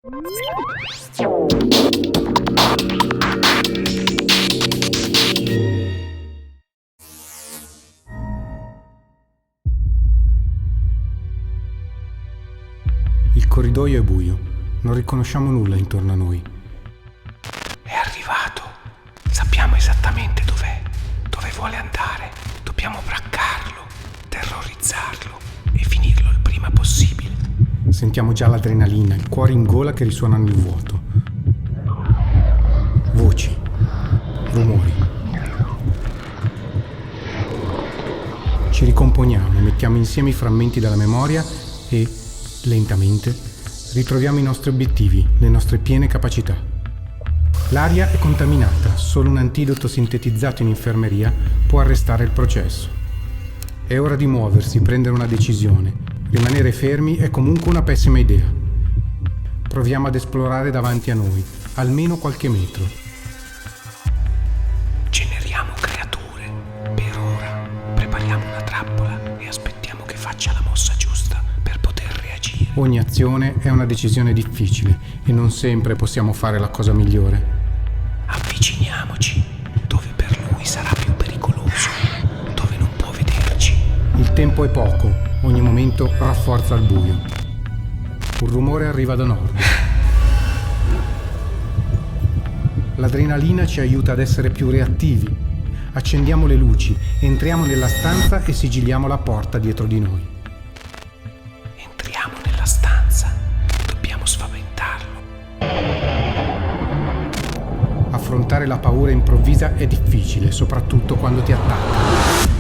Il corridoio è buio, non riconosciamo nulla intorno a noi. È arrivato, sappiamo esattamente dov'è, dove vuole andare. Dobbiamo braccarlo, terrorizzarlo e finirlo il prima possibile. Sentiamo già l'adrenalina, il cuore in gola che risuona nel vuoto. Voci, rumori. Ci ricomponiamo, mettiamo insieme i frammenti della memoria e, lentamente, ritroviamo i nostri obiettivi, le nostre piene capacità. L'aria è contaminata, solo un antidoto sintetizzato in infermeria può arrestare il processo. È ora di muoversi, prendere una decisione. Rimanere fermi è comunque una pessima idea. Proviamo ad esplorare davanti a noi, almeno qualche metro. Generiamo creature. Per ora prepariamo una trappola e aspettiamo che faccia la mossa giusta per poter reagire. Ogni azione è una decisione difficile e non sempre possiamo fare la cosa migliore. Avviciniamoci, dove per lui sarà più pericoloso, dove non può vederci. Il tempo è poco, ogni momento rafforza il buio. Un rumore arriva da nord. L'adrenalina ci aiuta ad essere più reattivi. Accendiamo le luci, entriamo nella stanza e sigilliamo la porta dietro di noi. Entriamo nella stanza, dobbiamo spaventarlo. Affrontare la paura improvvisa è difficile, soprattutto quando ti attacca.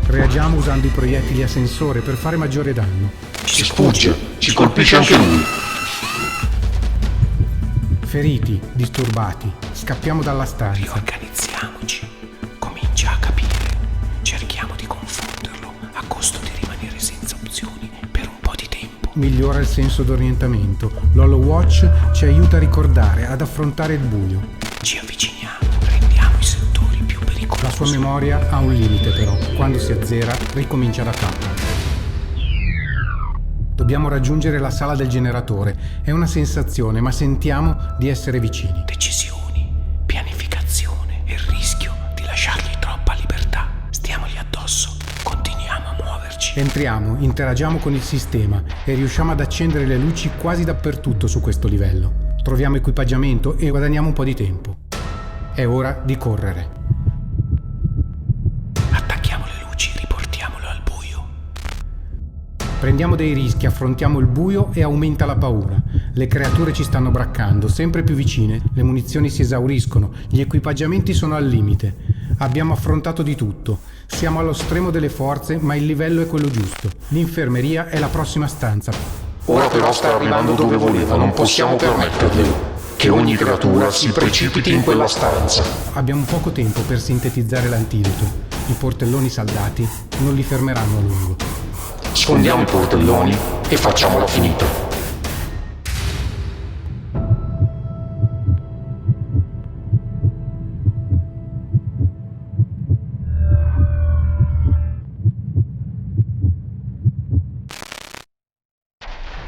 Reagiamo usando i proiettili a sensore per fare maggiore danno. Ci sfugge, ci colpisce anche lui. Feriti, disturbati, scappiamo dalla stanza. Riorganizziamoci, comincia a capire. Cerchiamo di confonderlo a costo di rimanere senza opzioni per un po' di tempo. Migliora il senso d'orientamento. L'HoloWatch ci aiuta a ricordare, ad affrontare il buio. Ci avviciniamo, prendiamo i settori più pericolosi. La sua memoria ha un limite però, quando si azzera ricomincia da capo. Dobbiamo raggiungere la sala del generatore. È una sensazione, ma sentiamo di essere vicini. Decisioni, pianificazione e il rischio di lasciargli troppa libertà. Stiamogli addosso, continuiamo a muoverci. Entriamo, interagiamo con il sistema e riusciamo ad accendere le luci quasi dappertutto su questo livello. Troviamo equipaggiamento e guadagniamo un po' di tempo. È ora di correre. Attacchiamo le luci, riportiamolo al buio. Prendiamo dei rischi, affrontiamo il buio e aumenta la paura. Le creature ci stanno braccando, sempre più vicine, le munizioni si esauriscono, gli equipaggiamenti sono al limite. Abbiamo affrontato di tutto. Siamo allo stremo delle forze, ma il livello è quello giusto. L'infermeria è la prossima stanza. Ora però sta arrivando dove voleva, non possiamo permetterglielo. Che ogni creatura si precipiti in quella stanza. Abbiamo poco tempo per sintetizzare l'antidoto. I portelloni saldati non li fermeranno a lungo. Sfondiamo i portelloni e facciamola finita.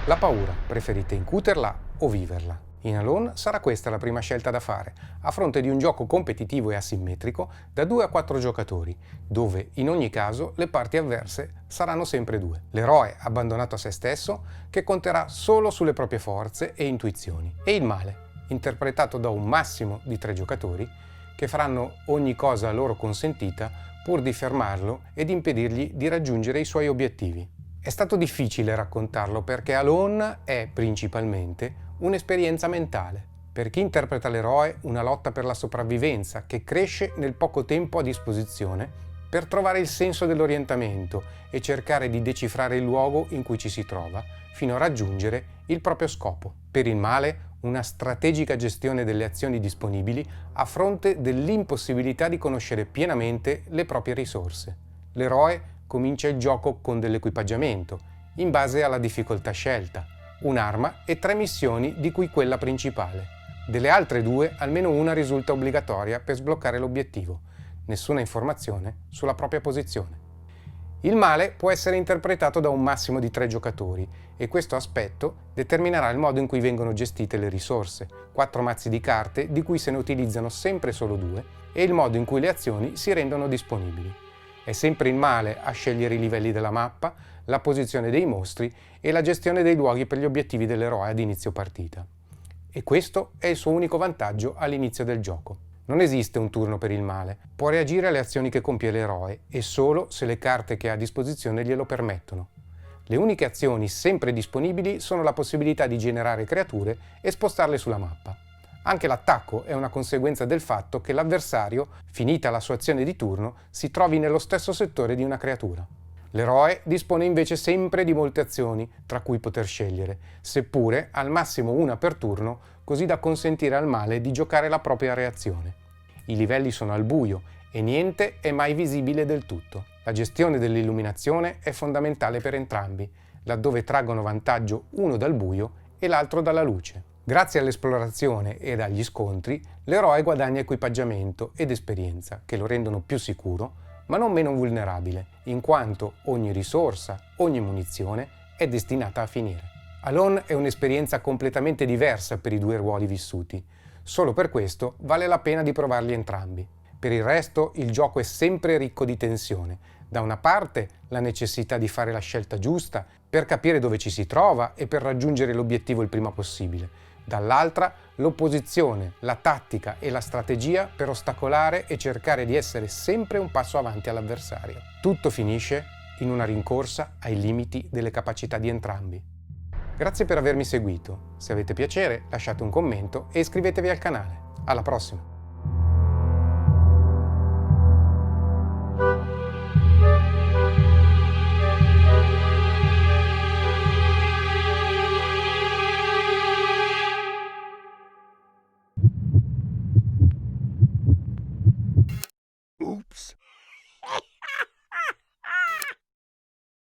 La paura, preferite incuterla o viverla? In Alone sarà questa la prima scelta da fare, a fronte di un gioco competitivo e asimmetrico da 2 a 4 giocatori, dove in ogni caso le parti avverse saranno sempre 2. L'eroe abbandonato a se stesso, che conterà solo sulle proprie forze e intuizioni, e il male, interpretato da un massimo di 3 giocatori, che faranno ogni cosa loro consentita pur di fermarlo e di impedirgli di raggiungere i suoi obiettivi. È stato difficile raccontarlo perché Alone è principalmente un'esperienza mentale. Per chi interpreta l'eroe, una lotta per la sopravvivenza che cresce nel poco tempo a disposizione per trovare il senso dell'orientamento e cercare di decifrare il luogo in cui ci si trova fino a raggiungere il proprio scopo. Per il male, una strategica gestione delle azioni disponibili a fronte dell'impossibilità di conoscere pienamente le proprie risorse. L'eroe comincia il gioco con dell'equipaggiamento, in base alla difficoltà scelta, un'arma e 3 missioni di cui quella principale. Delle altre 2, almeno una risulta obbligatoria per sbloccare l'obiettivo. Nessuna informazione sulla propria posizione. Il male può essere interpretato da un massimo di 3 giocatori e questo aspetto determinerà il modo in cui vengono gestite le risorse, 4 mazzi di carte di cui se ne utilizzano sempre solo 2 e il modo in cui le azioni si rendono disponibili. È sempre il male a scegliere i livelli della mappa, la posizione dei mostri e la gestione dei luoghi per gli obiettivi dell'eroe ad inizio partita. E questo è il suo unico vantaggio all'inizio del gioco. Non esiste un turno per il male, può reagire alle azioni che compie l'eroe e solo se le carte che ha a disposizione glielo permettono. Le uniche azioni sempre disponibili sono la possibilità di generare creature e spostarle sulla mappa. Anche l'attacco è una conseguenza del fatto che l'avversario, finita la sua azione di turno, si trovi nello stesso settore di una creatura. L'eroe dispone invece sempre di molte azioni tra cui poter scegliere, seppure al massimo una per turno, così da consentire al male di giocare la propria reazione. I livelli sono al buio e niente è mai visibile del tutto. La gestione dell'illuminazione è fondamentale per entrambi, laddove traggono vantaggio uno dal buio e l'altro dalla luce. Grazie all'esplorazione ed agli scontri, l'eroe guadagna equipaggiamento ed esperienza che lo rendono più sicuro, ma non meno vulnerabile, in quanto ogni risorsa, ogni munizione è destinata a finire. Alone è un'esperienza completamente diversa per i 2 ruoli vissuti. Solo per questo vale la pena di provarli entrambi. Per il resto il gioco è sempre ricco di tensione. Da una parte la necessità di fare la scelta giusta per capire dove ci si trova e per raggiungere l'obiettivo il prima possibile. Dall'altra l'opposizione, la tattica e la strategia per ostacolare e cercare di essere sempre un passo avanti all'avversario. Tutto finisce in una rincorsa ai limiti delle capacità di entrambi. Grazie per avermi seguito. Se avete piacere lasciate un commento e iscrivetevi al canale. Alla prossima!